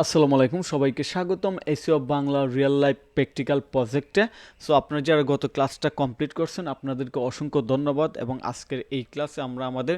আসসালামু আলাইকুম, সবাইকে স্বাগতম SEO Bangla real life practical প্রজেক্টে। সো আপনারা যারা গত ক্লাসটা কমপ্লিট করছেন আপনাদেরকে অসংখ্য ধন্যবাদ। এবং আজকের এই ক্লাসে আমরা আমাদের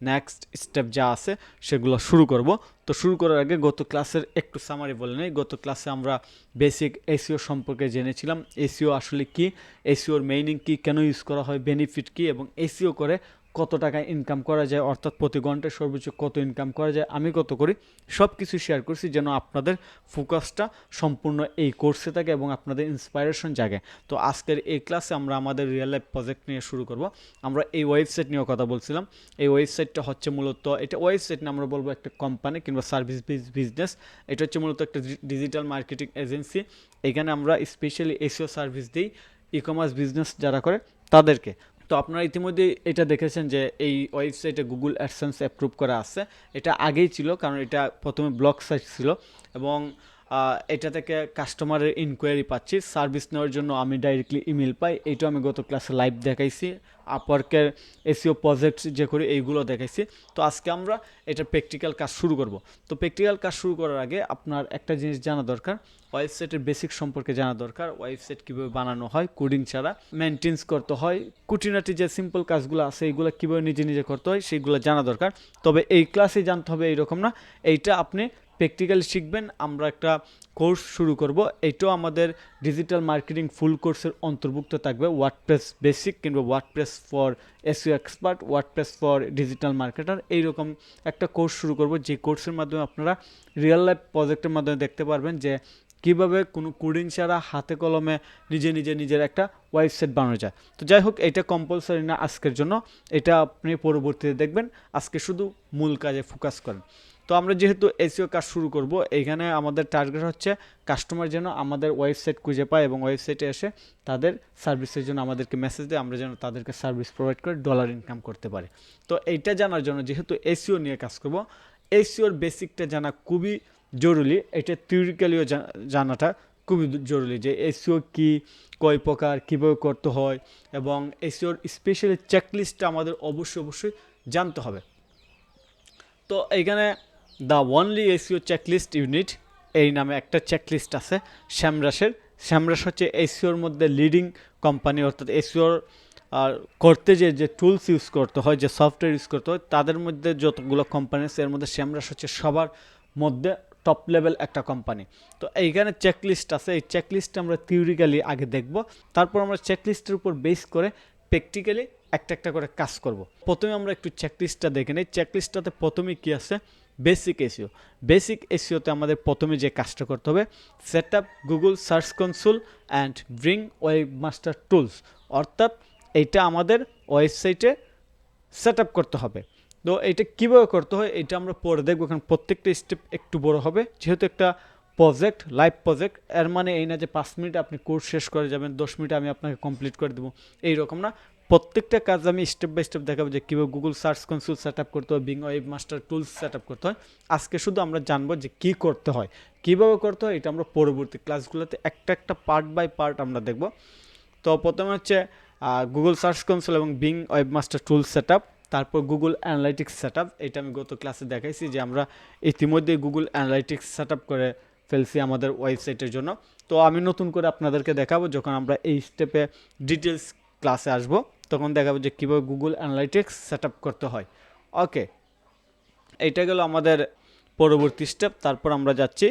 নেক্সট স্টেপ যা আছে সেগুলো শুরু করব। তো শুরু করার আগে গত ক্লাসের একটু সামারি বলে নেই। গত ক্লাসে আমরা বেসিক এসইও সম্পর্কে জেনেছিলাম। এসইও আসলে কি, এসইওর মেইনিং কি, কেন ইউজ করা হয়, বেনিফিট কি, এবং এসইও করে কত টাকা ইনকাম করা যায়, অর্থাৎ প্রতি ঘন্টায় সর্বোচ্চ কত ইনকাম করা যায়, আমি কত করি, সব কিছু শেয়ার করছি যেন আপনাদের ফোকাসটা সম্পূর্ণ এই কোর্সে থাকে এবং আপনাদের ইন্সপাইরেশন জাগে। তো আজকের এই ক্লাসে আমরা আমাদের রিয়েল লাইফ প্রজেক্ট নিয়ে শুরু করব। আমরা এই ওয়েবসাইট নিয়েও কথা বলছিলাম। এই ওয়েবসাইটটা হচ্ছে মূলত, এটা ওয়েবসাইট না, আমরা বলবো একটা কোম্পানি কিংবা সার্ভিস বিজনেস। এটা হচ্ছে মূলত একটা ডিজিটাল মার্কেটিং এজেন্সি। এখানে আমরা স্পেশালি এসইও সার্ভিস দিই ই কমার্স বিজনেস যারা করে তাদেরকে। তো আপনারা ইতিমধ্যে এটা দেখেছেন যে এই ওয়েবসাইটে গুগল অ্যাডসেন্স অ্যাপ্রুভ করা আছে। এটা আগেই ছিল, কারণ এটা প্রথমে ব্লগ সাইট ছিল এবং এটা থেকে কাস্টমারের ইনকোয়ারি পাচ্ছি। সার্ভিস নেওয়ার জন্য আমি ডাইরেক্টলি ইমেল পাই। এইটা আমি গত ক্লাসে লাইভ দেখাইছি। আপওয়ার্কের এসইও প্রজেক্ট যে করি এইগুলো দেখাইছি। তো আজকে আমরা এটা প্র্যাকটিক্যাল কাজ শুরু করব। তো প্র্যাকটিক্যাল কাজ শুরু করার আগে আপনার একটা জিনিস জানা দরকার, ওয়েবসাইটের বেসিক সম্পর্কে জানা দরকার। ওয়েবসাইট কীভাবে বানানো হয়, কোডিং ছাড়া মেনটেন্স করতে হয়, কুটিনাটি যে সিম্পল কাজগুলো আছে এইগুলো কীভাবে নিজে নিজে করতে হয় সেইগুলো জানা দরকার। তবে এই ক্লাসে জানতে হবে এইরকম না, এইটা আপনি প্র্যাকটিক্যালি শিখবেন। আমরা একটা কোর্স শুরু করব, এইটাও আমাদের ডিজিটাল মার্কেটিং ফুল কোর্সের অন্তর্ভুক্ত থাকবে। ওয়ার্ডপ্রেস বেসিক কিংবা WordPress for SEO expert, WordPress for digital marketer, এইরকম একটা কোর্স শুরু করব, যে কোর্সের মাধ্যমে আপনারা রিয়েল লাইফ প্রজেক্টের মাধ্যমে দেখতে পারবেন যে কীভাবে কোনো কোডিং ছাড়া হাতে কলমে নিজের একটা ওয়েবসাইট বানানো যায়। তো যাই হোক, এটা কম্পালসারি না আজকের জন্য, এটা আপনি পরবর্তীতে দেখবেন। আজকে শুধু মূল কাজে ফোকাস করেন। তো আমরা যেহেতু এসইও কাজ শুরু করব, এইখানে আমাদের টার্গেট হচ্ছে কাস্টমার যেন আমাদের ওয়েবসাইট খুঁজে পায় এবং ওয়েবসাইটে এসে তাদের সার্ভিসের জন্য আমাদেরকে মেসেজ দেয়, আমরা যেন তাদেরকে সার্ভিস প্রোভাইড করে ডলার ইনকাম করতে পারি। তো এইটা জানার জন্য যেহেতু এসইও নিয়ে কাজ করব, এসইওর বেসিকটা জানা খুবই জরুরি। এটা থিওরিক্যালিও জানাটা খুবই জরুরি, যে এসইও কি, কয় প্রকার, কীভাবে করতে হয়, এবং এসইওর স্পেশালি চেকলিস্টটা আমাদের অবশ্যই জানতে হবে। তো এইখানে the only SEO checklist unit এই নামে একটা চেকলিস্ট আছে স্যামরাসের। স্যামরাস হচ্ছে এসইওর মধ্যে লিডিং কোম্পানি, অর্থাৎ এসইওর করতে যে টুলস ইউজ করতে হয়, যে সফটওয়্যার ইউজ করতে হয়, তাদের মধ্যে যতগুলো কোম্পানি আছে এর মধ্যে স্যামরাস হচ্ছে সবার মধ্যে টপ লেভেল একটা কোম্পানি। তো এইখানে চেকলিস্ট আছে, এই চেকলিস্টটা আমরা থিওরিক্যালি আগে দেখব, তারপর আমরা চেকলিস্টের উপর বেস করে প্র্যাকটিক্যালি একটা করে কাজ করব। প্রথমে আমরা একটু চেকলিস্টটা দেখে নিই। চেকলিস্টটাতে প্রথমে কি আছে, বেসিক এসইও। বেসিক এসইওতে আমাদের প্রথমে যে কাজটা করতে হবে, set up Google search console and bring webmaster tools, অর্থাৎ এইটা আমাদের ওয়েবসাইটে সেট আপ করতে হবে। তো এইটা কীভাবে করতে হয় এটা আমরা পরে দেখবো, কারণ প্রত্যেকটা স্টেপ একটু বড় হবে। যেহেতু একটা প্রজেক্ট, লাইভ প্রজেক্ট, এর মানে এই না যে 5 মিনিটে আপনি কোর্স শেষ করে যাবেন, 10 মিনিটে আমি আপনাকে কমপ্লিট করে দেবো, এইরকম না। প্রত্যেকটা কাজ আমি স্টেপ বাই স্টেপ দেখাবো, যে কীভাবে Google search console set up করতে হয়, being webmaster tools set up করতে হয়। আজকে শুধু আমরা জানবো যে কী করতে হয়, কীভাবে করতে হয়, এটা আমরা পরবর্তী ক্লাসগুলোতে একটা পার্ট বাই পার্ট আমরা দেখব। তো প্রথমে হচ্ছে গুগল সার্চ কনসোল এবং being webmaster tools set up, তারপর গুগল অ্যানালাইটিক্স সেট আপ। এটা আমি গত ক্লাসে দেখাইছি যে আমরা ইতিমধ্যে গুগল অ্যানালাইটিক্স সেট আপ করে ফেলছি আমাদের ওয়েবসাইটের জন্য। তো আমি নতুন করে আপনাদেরকে দেখাবো যখন আমরা এই স্টেপে ডিটেলস ক্লাসে আসব, তখন দেখাবো যে কীভাবে গুগল অ্যানালাইটিক্স সেট আপ করতে হয়। ওকে, এইটা গেল আমাদের পরবর্তী স্টেপ। তারপর আমরা যাচ্ছি,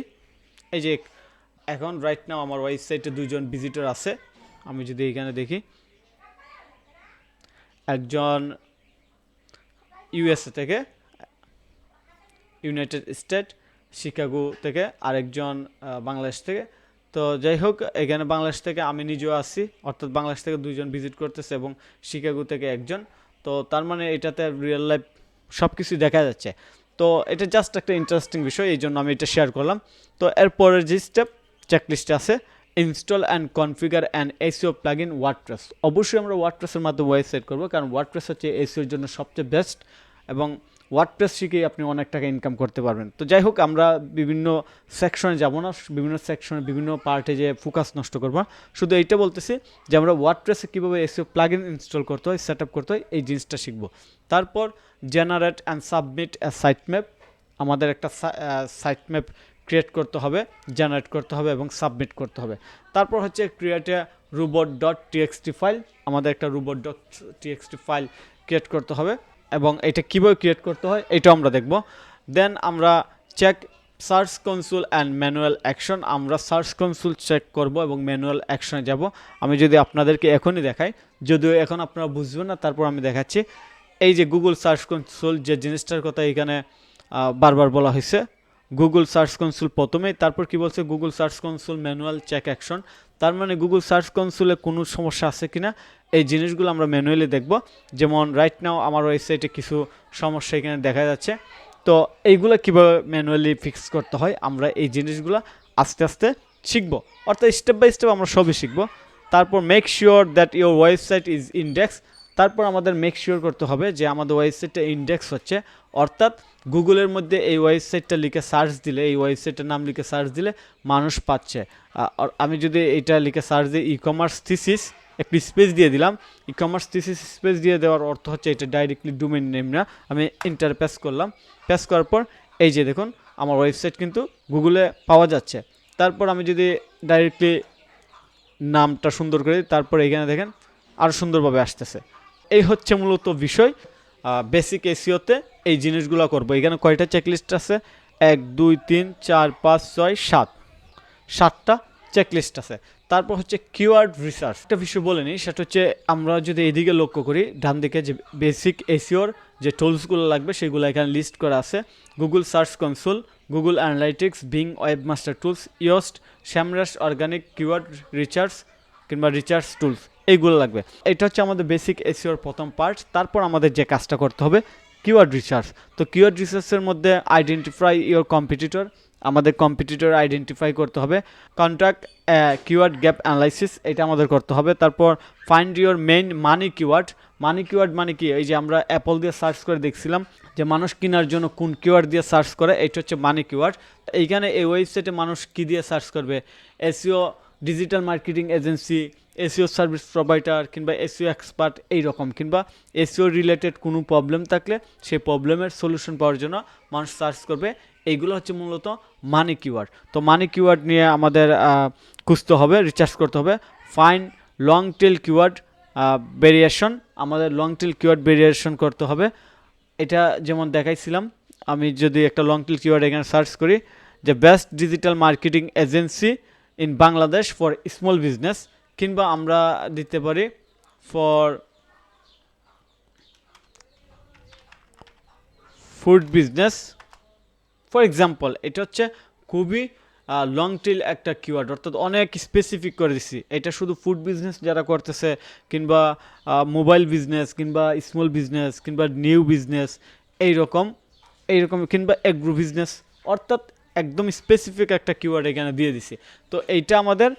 এই যে এখন রাইট নাও আমার ওয়েবসাইটে 2 জন ভিজিটর আছে। আমি যদি এখানে দেখি, একজন ইউএসএ থেকে, ইউনাইটেড স্টেট শিকাগো থেকে, আরেকজন বাংলাদেশ থেকে। তো যাই হোক, এখানে বাংলাদেশ থেকে আমি নিজেও আসি, অর্থাৎ বাংলাদেশ থেকে 2 জন ভিজিট করতেছে এবং শিকাগো থেকে একজন। তো তার মানে এটাতে রিয়েল লাইফ সব কিছুই দেখা যাচ্ছে। তো এটা জাস্ট একটা ইন্টারেস্টিং বিষয়, এই জন্য আমি এটা শেয়ার করলাম। তো এরপরের যে স্টেপ চেকলিস্টে আছে, install and configure and SEO plugin WordPress. অবশ্যই আমরা ওয়ার্ডপ্রেসের মাধ্যমে ওয়েবসাইট করবো, কারণ ওয়ার্ডপ্রেস হচ্ছে এসইওর জন্য সবচেয়ে বেস্ট, এবং ওয়ার্ডপ্রেস শিখেই আপনি অনেক টাকা ইনকাম করতে পারবেন। তো যাই হোক, আমরা বিভিন্ন সেকশনে যাব না, বিভিন্ন সেকশনে বিভিন্ন পার্টে যে ফোকাস নষ্ট করবো, শুধু এইটা বলতেছি যে আমরা ওয়ার্ডপ্রেসে কীভাবে এসইও প্লাগইন ইনস্টল করতে হয়, সেট আপ করতে হয়, এই জিনিসটা শিখবো। তারপর generate and submit a site map. আমাদের একটা সাইট ম্যাপ ক্রিয়েট করতে হবে, জেনারেট করতে হবে এবং সাবমিট করতে হবে। তারপর হচ্ছে create a robot dot TXT file, আমাদের একটা robot dot TXT file create করতে হবে এবং এটা কীভাবে ক্রিয়েট করতে হয় এটাও আমরা দেখব। দেন আমরা check search console and manual action, আমরা সার্চ কনসোল চেক করব এবং ম্যানুয়াল অ্যাকশনে যাব। আমি যদি আপনাদেরকে এখনই দেখাই, যদিও এখন আপনারা বুঝবেন না, তারপর আমি দেখাচ্ছি। এই যে গুগল সার্চ কনসোল, যে জিনিসটার কথা এখানে বারবার বলা হয়েছে, গুগল সার্চ কনসোল প্রথমেই, তারপর কি বলছে Google search console manual check action. তার মানে গুগল সার্চ কনসোলে কোনো সমস্যা আছে কিনা এই জিনিসগুলো আমরা ম্যানুয়ালি দেখব। যেমন রাইট নাও আমার ওয়েবসাইটে কিছু সমস্যা এখানে দেখা যাচ্ছে, তো এইগুলো কীভাবে ম্যানুয়ালি ফিক্স করতে হয় আমরা এই জিনিসগুলো আস্তে আস্তে শিখব, অর্থাৎ স্টেপ বাই স্টেপ আমরা সবই শিখব। তারপর make sure that your website is index, তারপর আমাদের মেক শিওর করতে হবে যে আমাদের ওয়েবসাইটটা ইন্ডেক্স হচ্ছে, অর্থাৎ গুগলের মধ্যে এই ওয়েবসাইটটা লিখে সার্চ দিলে, এই ওয়েবসাইটের নাম লিখে সার্চ দিলে মানুষ পাচ্ছে। আমি যদি এটা লিখে সার্চ দিই ই কমার্স থিসিস, একটু স্পেস দিয়ে দিলাম, ই কমার্স থিসিস স্পেস দিয়ে দেওয়ার অর্থ হচ্ছে এটা ডাইরেক্টলি ডোমেইন নেম না। আমি এন্টার প্রেস করলাম, প্রেস করার পর এই যে দেখুন আমার ওয়েবসাইট কিন্তু গুগলে পাওয়া যাচ্ছে। তারপর আমি যদি ডাইরেক্টলি নামটা সুন্দর করে দিই, তারপর এখানে দেখেন আরও সুন্দরভাবে আসতেছে। এই হচ্ছে মূলত বিষয় বেসিক এসইওতে এই জিনিসগুলো করব। এখানে কয়টা চেকলিস্ট আছে? 1 2 3 4 5 6 7, 7টা চেকলিস্ট আছে। তারপর হচ্ছে কিওয়ার্ড রিসার্চ, একটা বিষয় বলে নিই, সেটা হচ্ছে আমরা যদি এদিকে লক্ষ্য করি, ডান দিকে যে বেসিক এসইওর যে টুলসগুলো লাগবে সেগুলো এখানে লিস্ট করা আছে। Google search console, Google analytics, Bing webmaster tools, Yoast, Semrush organic keyword research কিংবা রিসার্চ টুলস, এইগুলো লাগবে। এটা হচ্ছে আমাদের বেসিক এসইওর প্রথম পার্ট। তারপর আমাদের যে কাজটা করতে হবে কিওয়ার্ড রিসার্চ। তো কিওয়ার্ড রিসার্চের মধ্যে আইডেন্টিফাই ইওর কম্পিটিটর, আমাদের কম্পিটিটর আইডেন্টিফাই করতে হবে। কন্ট্যাক্ট কিওয়ার্ড গ্যাপ অ্যানালাইসিস, এটা আমাদের করতে হবে। তারপর find your main money keyword. Money keyword মানে কি? এই যে আমরা অ্যাপল দিয়ে সার্চ করে দেখছিলাম যে মানুষ কেনার জন্য কোন কিওয়ার্ড দিয়ে সার্চ করে, এটা হচ্ছে মানি কিওয়ার্ড। এইখানে এই ওয়েবসাইটে মানুষ কী দিয়ে সার্চ করবে? SEO digital marketing agency, SEO service provider কিংবা এসইও এক্সপার্ট এইরকম, কিংবা এসইও রিলেটেড কোনো প্রবলেম থাকলে সেই প্রবলেমের সলিউশন পাওয়ার জন্য মানুষ সার্চ করবে। এইগুলো হচ্ছে মূলত মানি কিওয়ার্ড। তো মানি কিওয়ার্ড নিয়ে আমাদের খুঁজতে হবে, রিসার্চ করতে হবে। Find long tail keyword variation, আমাদের লং টেল কিওয়ার্ড ভেরিয়েশন করতে হবে। এটা যেমন দেখাইছিলাম, আমি যদি একটা লং টেল কিওয়ার্ড এখানে সার্চ করি যে best digital marketing agency in Bangladesh for small business, কিংবা আমরা দিতে পারি for food business for example. এটা হচ্ছে খুবই লং টেল একটা কিওয়ার্ড, অর্থাৎ অনেক স্পেসিফিক করে দিছি। এটা শুধু ফুড বিজনেস যারা করতেছে, কিংবা মোবাইল বিজনেস, কিংবা স্মল বিজনেস, কিংবা নিউ বিজনেস, এইরকম কিংবা এগ্রো বিজনেস, অর্থাৎ একদম স্পেসিফিক একটা কিওয়ার্ড এখানে দিয়ে দিছি। তো এইটা আমাদের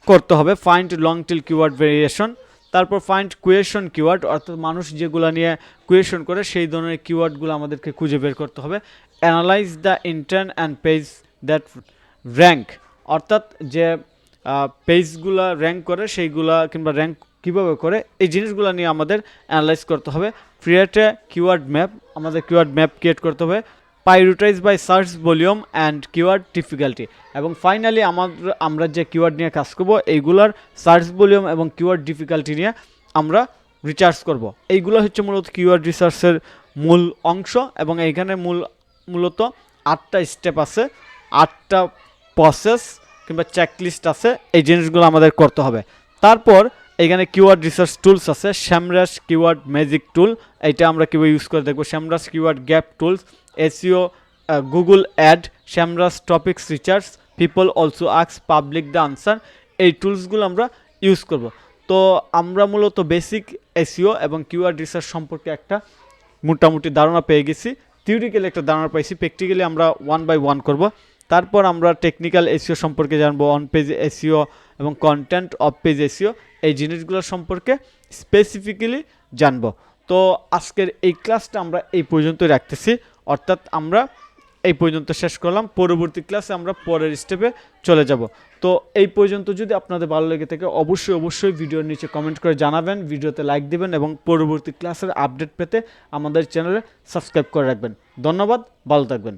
করতে হবে, find long tail keyword variation. তারপর ফাইন্ড কুয়েশন কিওয়ার্ড, অর্থাৎ মানুষ যেগুলো নিয়ে কুয়েশন করে সেই ধরনের কিওয়ার্ডগুলো আমাদেরকে খুঁজে বের করতে হবে। Analyse the intern and page that rank, অর্থাৎ যে পেজগুলো র্যাঙ্ক করে সেইগুলা, কিংবা র্যাঙ্ক কীভাবে করে এই জিনিসগুলো নিয়ে আমাদের অ্যানালাইজ করতে হবে। ক্রিয়েট এ কিওয়ার্ড ম্যাপ, আমাদের কিওয়ার্ড ম্যাপ ক্রিয়েট করতে হবে। Prioritise by search volume and keyword difficulty, এবং ফাইনালি আমরা যে কিওয়ার্ড নিয়ে কাজ করব এইগুলার সার্চ ভলিউম এবং কিওয়ার্ড ডিফিকাল্টি নিয়ে আমরা রিসার্চ করব। এইগুলো হচ্ছে মূলত কিওয়ার্ড রিসার্চের মূল অংশ, এবং এইখানে মূলত 8টা স্টেপ আছে, 8টা প্রসেস কিংবা চেকলিস্ট আছে, এই জিনিসগুলো আমাদের করতে হবে। তারপর এখানে কিওয়ার্ড রিসার্চ টুলস আছে, স্যামরাস কিওয়ার্ড ম্যাজিক টুল, এইটা আমরা কীভাবে ইউজ করে দেখব। Semrush keyword gap tools, SEO Google ad, Semrush topics research, people also ask, public the answer, এই টুলসগুলো আমরা ইউজ করব। তো আমরা মূলত বেসিক এসইও এবং কিওয়ার্ড রিসার্চ সম্পর্কে একটা মোটামুটি ধারণা পেয়ে গেছি, থিওরিক্যালি একটা ধারণা পাইছি, প্র্যাকটিক্যালি আমরা 1 বাই 1 করব। তারপর আমরা টেকনিক্যাল এসইও সম্পর্কে জানবো, অন পেজ এসইও এবং কন্টেন্ট অফ পেজ এসইও, এই জিনিসগুলো সম্পর্কে স্পেসিফিক্যালি জানবো। তো আজকের এই ক্লাসটা আমরা এই পর্যন্তই রাখতেছি, অর্থাৎ আমরা এই পর্যন্ত শেষ করলাম। পরবর্তী ক্লাসে আমরা পরের স্টেপে চলে যাব। তো এই পর্যন্ত যদি আপনাদের ভালো লেগে থাকে অবশ্যই ভিডিওর নিচে কমেন্ট করে জানাবেন, ভিডিওতে লাইক দিবেন এবং পরবর্তী ক্লাসের আপডেট পেতে আমাদের চ্যানেলে সাবস্ক্রাইব করে রাখবেন। ধন্যবাদ, ভালো থাকবেন।